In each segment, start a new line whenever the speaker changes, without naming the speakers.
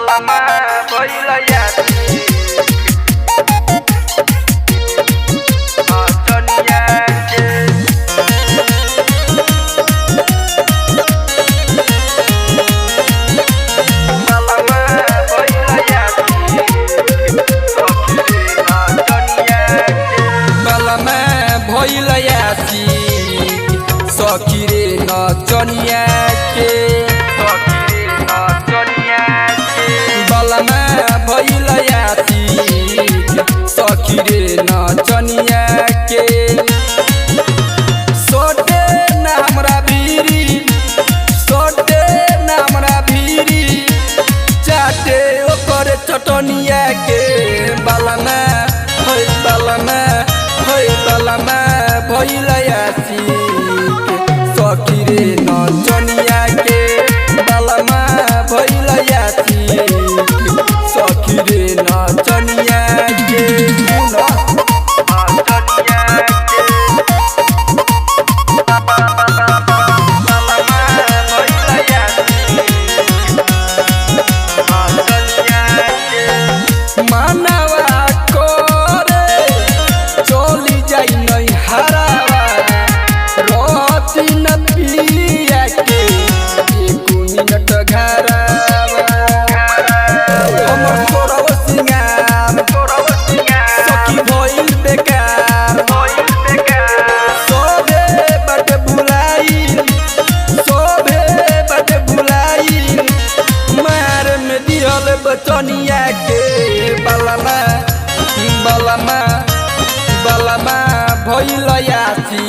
Lama boila yati Antonia Sokire nachoniya ke balama bhoila yati sokire nachoniya ke sote na हमरा भीरी sote na हमरा भीरी चाटे ओकर चटनिया के balama bhoila yati सखीरे नचनिया के बालमा भइला याती सखीरे नचनिया के मानवा करे चली जाई नहीं हरावा न पिया के एक मिनट घरावा हमर तोरव सिंगार सखी भइल बेकार सोभे बट भुलाई मार में दिहल बचनिया के बालमा भइल याती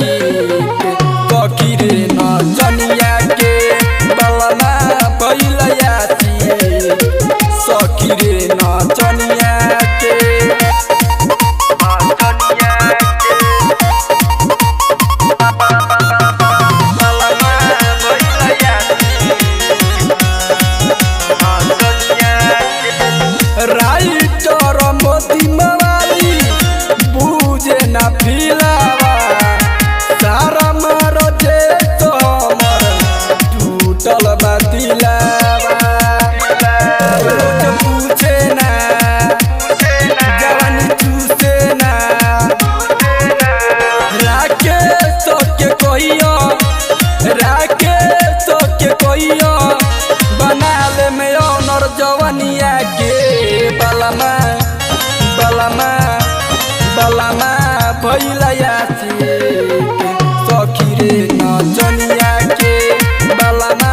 सखीरे नचनिया के बालमा भइल याती सखीरे नचनिया के राइटर मोती मवाली बुझे ना फिलावा सारा मारो जे तो हमर टूटल बातिलावा रोज पूछे ना जवानी चूसे ना राकेश के कहियो बना ले में ऑनर जवानिया के बालमा भइला याती सखीरे नचनिया के बालमा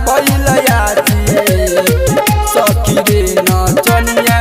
भइला याती सखीरे नचनिया